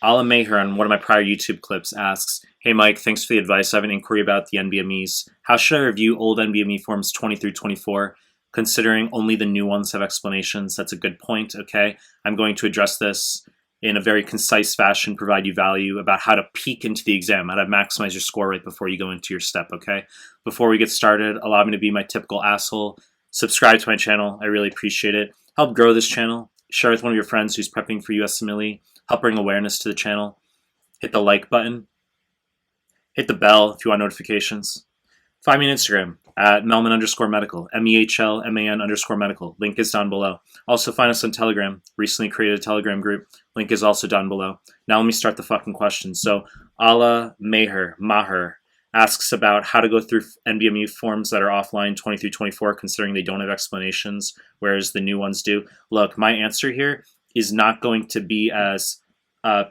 Ala Meher on one of my prior YouTube clips asks, "Hey Mike, thanks for the advice. I have an inquiry about the NBMEs. How should I review old NBME forms 20 through 24, considering only the new ones have explanations?" That's a good point, okay? I'm going to address this in a very concise fashion, provide you value about how to peek into the exam, how to maximize your score right before you go into your step, okay? Before we get started, allow me to be my typical asshole. Subscribe to my channel. I really appreciate it. Help grow this channel. Share with one of your friends who's prepping for USMLE. Help bring awareness to the channel. Hit the like button. Hit the bell if you want notifications. Find me on Instagram at Mehlman_medical, MEHLMAN_medical. Link is down below. Also find us on Telegram. Recently created a Telegram group. Link is also down below. Now let me start the fucking questions. So Ala Maher asks about how to go through NBME forms that are offline 20 through 24, considering they don't have explanations, whereas the new ones do. Look, my answer here is not going to be as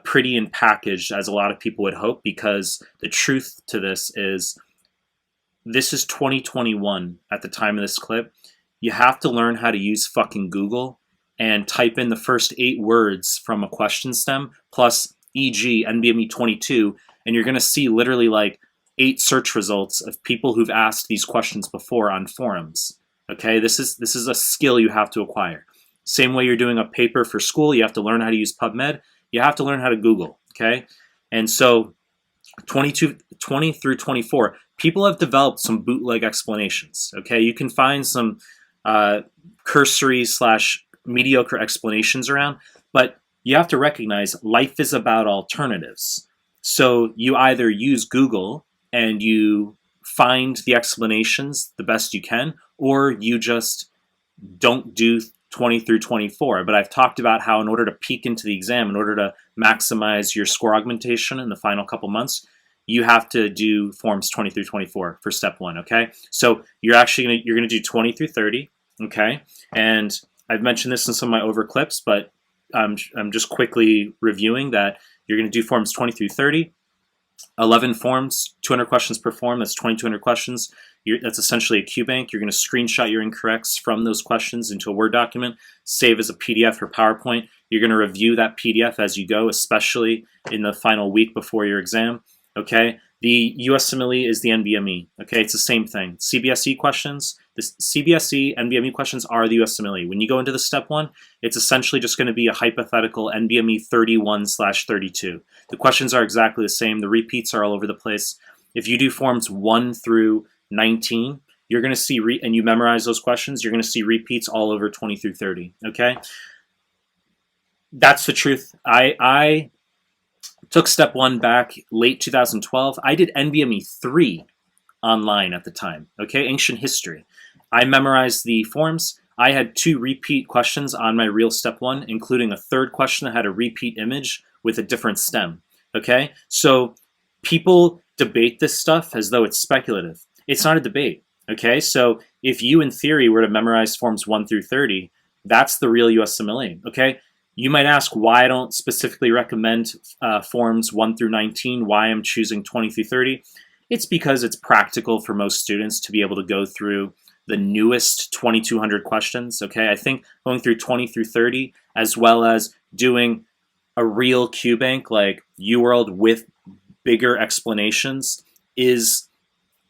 pretty and packaged as a lot of people would hope, because the truth to this is 2021 at the time of this clip. You have to learn how to use fucking Google and type in the first 8 words from a question stem plus e.g. NBME 22, and you're going to see literally like 8 search results of people who've asked these questions before on forums. Okay, this is a skill you have to acquire. Same way you're doing a paper for school, you have to learn how to use PubMed. You have to learn how to Google, okay? And so 20 through 24, people have developed some bootleg explanations, okay? You can find some cursory / mediocre explanations around, but you have to recognize life is about alternatives. So you either use Google and you find the explanations the best you can, or you just don't do 20 through 24. But I've talked about how in order to peek into the exam, in order to maximize your score augmentation in the final couple months, you have to do forms 20 through 24 for step 1, okay? So you're gonna do 20 through 30, okay? And I've mentioned this in some of my over clips, but I'm just quickly reviewing that you're gonna do forms 20 through 30, 11 forms, 200 questions per form, that's 2,200 questions. That's essentially a QBank. You're going to screenshot your incorrects from those questions into a Word document, save as a PDF or PowerPoint. You're going to review that PDF as you go, especially in the final week before your exam. Okay, the USMLE is the NBME. Okay, it's the same thing. CBSE questions, the CBSE NBME questions are the USMLE. When you go into the step 1, it's essentially just going to be a hypothetical NBME 31/32. The questions are exactly the same. The repeats are all over the place. If you do forms 1 through 19, you're going to see, and you memorize those questions, you're going to see repeats all over 20 through 30. Okay, that's the truth. I took step 1 back late 2012. I did NBME 3 online at the time, okay, ancient history. I memorized the forms. I had 2 repeat questions on my real step 1, including a 3rd question that had a repeat image with a different stem, okay? So people debate this stuff as though it's speculative. It's not a debate, okay? So if you, in theory, were to memorize forms 1 through 30, that's the real USMLE, okay? You might ask why I don't specifically recommend forms 1 through 19, why I'm choosing 20 through 30. It's because it's practical for most students to be able to go through the newest 2,200 questions, okay? I think going through 20 through 30, as well as doing a real QBank like UWorld with bigger explanations, is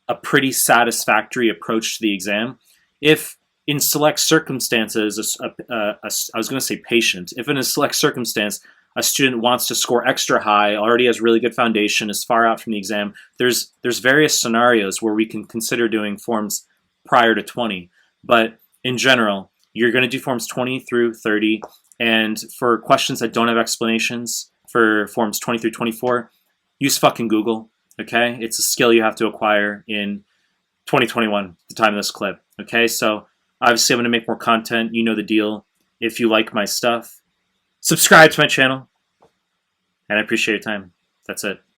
a pretty satisfactory approach to the exam. If in select circumstances, I was going to say patient, if in a select circumstance a student wants to score extra high, already has really good foundation, is far out from the exam, there's various scenarios where we can consider doing forms prior to 20. But in general, you're going to do forms 20 through 30, and for questions that don't have explanations for forms 20 through 24, use fucking Google, okay? It's a skill you have to acquire in 2021, the time of this clip, okay? So obviously I'm going to make more content. You know the deal. If you like my stuff, subscribe to my channel, and I appreciate your time. That's it.